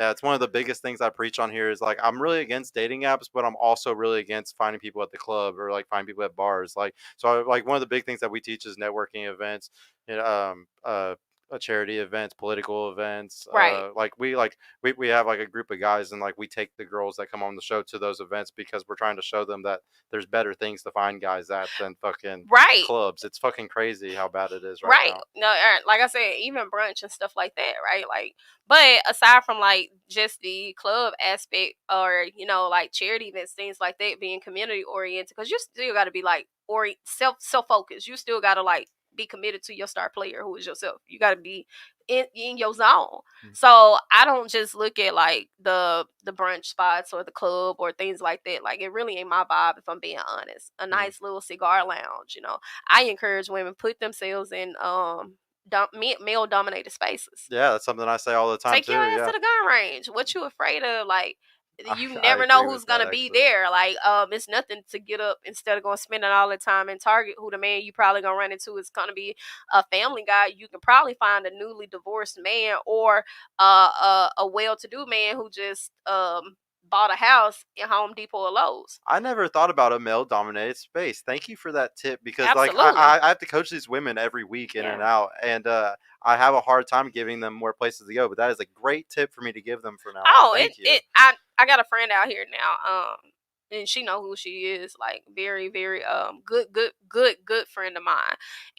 Yeah, it's one of the biggest things I preach on here is like I'm really against dating apps, but I'm also really against finding people at the club or like finding people at bars. Like so, like one of the big things that we teach is networking events, you know, charity events, political events. Right. We have like a group of guys and like we take the girls that come on the show to those events because we're trying to show them that there's better things to find guys at than fucking Right. clubs. It's fucking crazy how bad it is right Right. now. No, like I said, even brunch and stuff like that, right? Like, but aside from like just the club aspect or, like charity events, things like that, being community oriented, because you still got to be like, or self focused. You still got to like be committed to your star player, who is yourself. You got to be in your zone. So I don't just look at like the brunch spots or the club or things like that. Like, it really ain't my vibe, if I'm being honest. A Mhm. nice little cigar lounge, I encourage women put themselves in male dominated spaces. Yeah, that's something I say all the time Take your too. ass to Yeah, the gun range. What you afraid of? Like, you I never know agree who's with that gonna be actually. there. Like, it's nothing to get up instead of going spending all the time in Target. Who the man you probably gonna run into is gonna be a family guy. You can probably find a newly divorced man or a well-to-do man who just bought a house in Home Depot or Lowe's. I never thought about a male dominated space. Thank you for that tip because like Absolutely. I have to coach these women every week in and Yeah. out and I have a hard time giving them more places to go, but that is a great tip for me to give them for now on. Oh, Thank you. I got a friend out here now. And she know who she is, like very, very good friend of mine.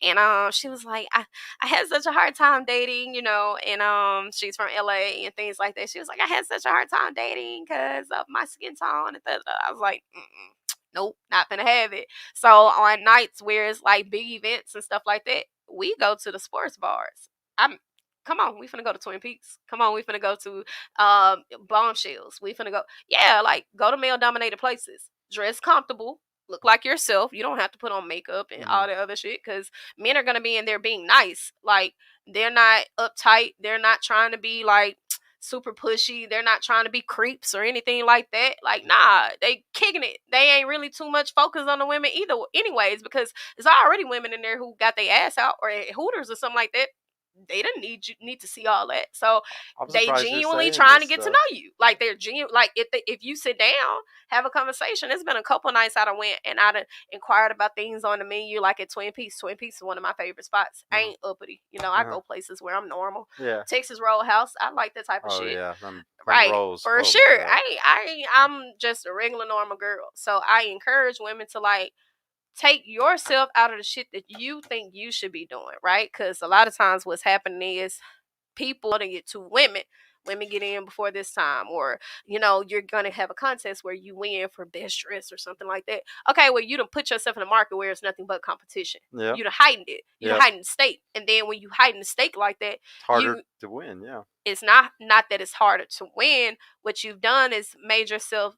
And she was like, I had such a hard time dating, and she's from LA and things like that. She was like, I had such a hard time dating because of my skin tone and I was like, nope, not gonna have it. So on nights where it's like big events and stuff like that, we go to the sports bars. I'm Come on, we finna go to Twin Peaks. Come on, we finna go to Bombshells. We finna go, yeah, like go to male dominated places. Dress comfortable, look like yourself. You don't have to put on makeup and Mhm. all the other shit because men are gonna be in there being nice. Like, they're not uptight. They're not trying to be like super pushy. They're not trying to be creeps or anything like that. Like, nah, they kicking it. They ain't really too much focus on the women either, anyways, because there's already women in there who got their ass out or at Hooters or something like that. They didn't need to see all that. So I'm they surprised you're genuinely saying trying this to get to stuff. know you. Like, they're genuine. Like, if you sit down, have a conversation. It's been a couple nights I done went and I done inquired about things on the menu, like at Twin Peaks. Twin Peaks is one of my favorite spots. I Uh-huh. ain't uppity. I Uh-huh. go places where I'm normal. Yeah. Texas Roadhouse, I like that type of Oh shit. yeah. Them Right, rolls. for Oh my sure. god. I'm just a regular normal girl. So I encourage women to like take yourself out of the shit that you think you should be doing, right? Because a lot of times what's happening is people to get to women get in before this time, or you're gonna have a contest where you win for best dress or something like that. Okay, well, you don't put yourself in a market where it's nothing but competition. Yeah. You done heightened it. You done Yep. heightened the stake, and then when you heighten the stake like that, It's harder you to win. Yeah. it's not that it's harder to win. What you've done is made yourself,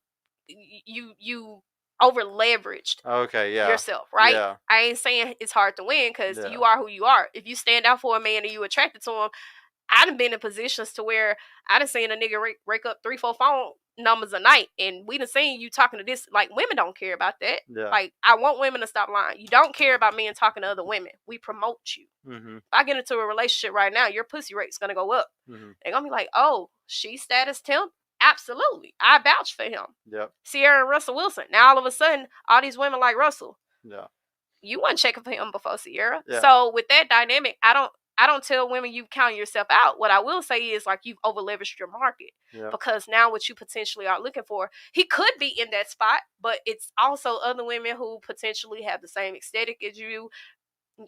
you over leveraged Okay. Yeah. yourself, right? Yeah. I ain't saying it's hard to win because Yeah. you are who you are. If you stand out for a man and you attracted to him, I done been in positions to where I done seen a nigga rake up 3-4 phone numbers a night, and we done seen you talking to this. Like, women don't care about that. Yeah. Like, I want women to stop lying. You don't care about men talking to other women. We promote you. Mhm. If I get into a relationship right now, your pussy rate's gonna go up. Mhm. They're gonna be like, oh, she status temp? Absolutely. I vouch for him. Yep. Sierra and Russell Wilson. Now all of a sudden, all these women like Russell. Yeah. You weren't checking for him before Sierra. Yeah. So with that dynamic, I don't tell women you count yourself out. What I will say is, like, you've over leveraged your market, Yeah. because now what you potentially are looking for, he could be in that spot, but it's also other women who potentially have the same aesthetic as you.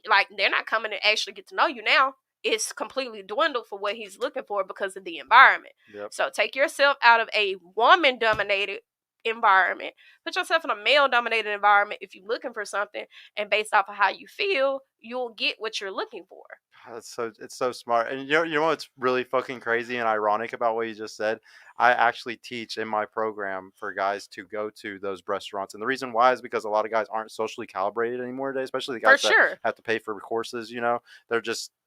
Like, they're not coming to actually get to know you now. It's completely dwindled for what he's looking for because of the environment. Yep. So take yourself out of a woman dominated environment, put yourself in a male dominated environment if you're looking for something, and based off of how you feel, you'll get what you're looking for. It's so smart. And you know what's really fucking crazy and ironic about what you just said? I actually teach in my program for guys to go to those restaurants. And the reason why is because a lot of guys aren't socially calibrated anymore today, especially the For guys that sure. have to pay for courses,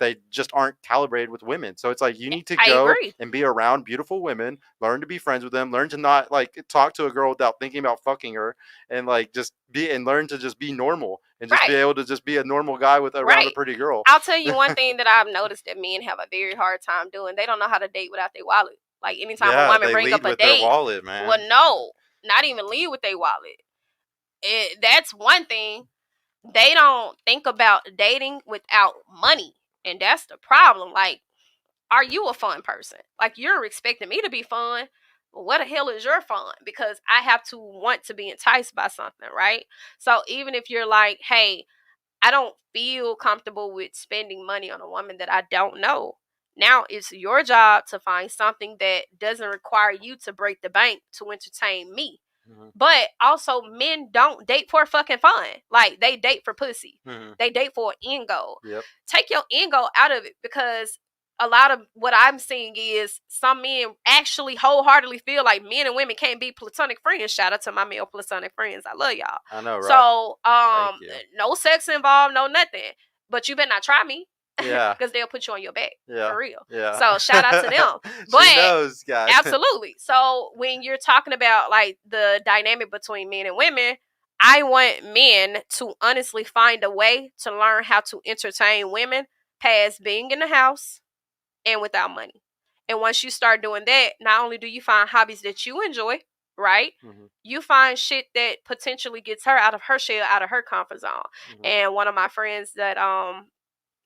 they just aren't calibrated with women. So it's like you need to I go agree. and be around beautiful women, learn to be friends with them, learn to not like talk to a girl without thinking about fucking her, and like just be and learn to just be normal and just be Right. able to just be a normal guy with around a Right. pretty girl. I'll tell you one thing that I've noticed that men have a very hard time doing. They don't know how to date without their wallet. Like anytime a Yeah, woman they bring lead up a with their date, wallet, well, man. no, not even leave with their wallet. That's one thing. They don't think about dating without money, and that's the problem. Like, are you a fun person? Like, you're expecting me to be fun. But what the hell is your fun? Because I have to want to be enticed by something, right? So even if you're like, hey, I don't feel comfortable with spending money on a woman that I don't know. Now it's your job to find something that doesn't require you to break the bank to entertain me. Hmm. But also, men don't date for fucking fun. Like, they date for pussy. Hmm. They date for an end goal. Yep. Take your end goal out of it, because a lot of what I'm seeing is some men actually wholeheartedly feel like men and women can't be platonic friends. Shout out to my male platonic friends. I love y'all. I know, right? So, Thank you. no sex involved, no nothing. But you better not try me, Yeah. because they'll put you on your back Yeah. for real. Yeah. So shout out to them. She But knows, guys. absolutely. So when you're talking about like the dynamic between men and women, I want men to honestly find a way to learn how to entertain women past being in the house and without money. And once you start doing that, not only do you find hobbies that you enjoy, right? Hmm. You find shit that potentially gets her out of her shell, out of her comfort zone. Hmm. And one of my friends that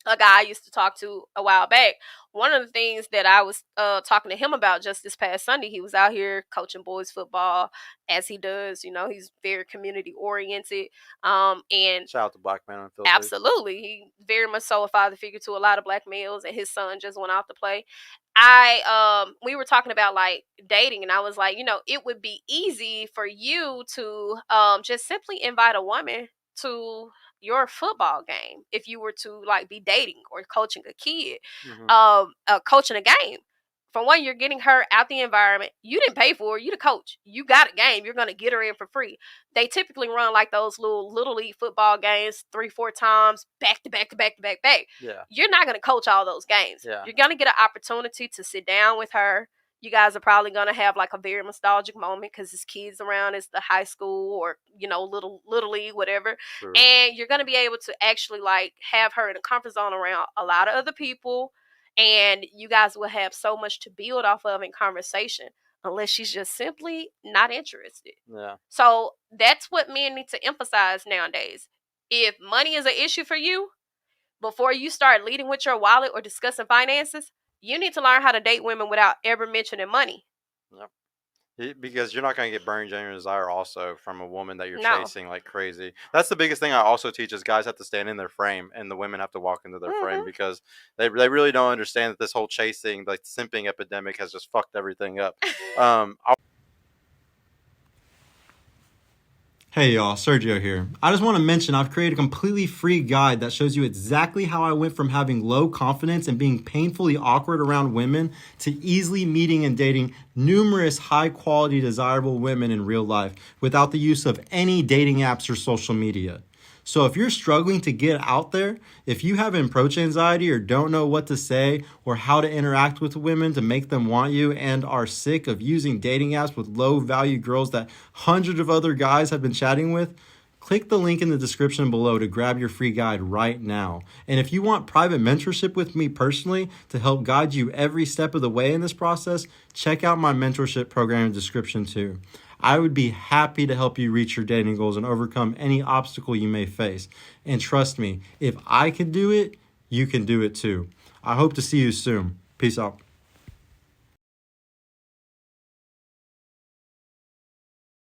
a guy I used to talk to a while back, one of the things that I was talking to him about just this past Sunday, he was out here coaching boys football, as he does. You know, he's very community oriented. And Shout out to Black Man Unfiltered. absolutely, he very much so a father figure to a lot of black males, and his son just went out to play. I we were talking about like dating, and I was like, you know, it would be easy for you to just simply invite a woman to your football game if you were to like be dating or coaching a kid, Hmm. coaching a game. For one, you're getting her out the environment. You didn't pay for it. You the coach. You got a game. You're gonna get her in for free. They typically run like those little league football games 3-4 times back to back to back to back back. Yeah. You're not gonna coach all those games. Yeah. You're gonna get an opportunity to sit down with her. You guys are probably gonna have like a very nostalgic moment because his kids around. It's the high school or little league, whatever. True. And you're gonna be able to actually like have her in a comfort zone around a lot of other people, and you guys will have so much to build off of in conversation. Unless she's just simply not interested. Yeah. So that's what men need to emphasize nowadays. If money is an issue for you, before you start leading with your wallet or discussing finances, you need to learn how to date women without ever mentioning money. Yep. Because you're not going to get burned genuine desire also from a woman that you're No. chasing like crazy. That's the biggest thing I also teach is guys have to stand in their frame and the women have to walk into their frame Mm-hmm. because they really don't understand that this whole chasing, like simping epidemic has just fucked everything up. Hey y'all, Sergio here. I just want to mention I've created a completely free guide that shows you exactly how I went from having low confidence and being painfully awkward around women to easily meeting and dating numerous high quality desirable women in real life without the use of any dating apps or social media. So if you're struggling to get out there, if you have approach anxiety or don't know what to say or how to interact with women to make them want you and are sick of using dating apps with low value girls that hundreds of other guys have been chatting with, click the link in the description below to grab your free guide right now. And if you want private mentorship with me personally to help guide you every step of the way in this process, check out my mentorship program in the description too. I would be happy to help you reach your dating goals and overcome any obstacle you may face. And trust me, if I can do it, you can do it too. I hope to see you soon. Peace out.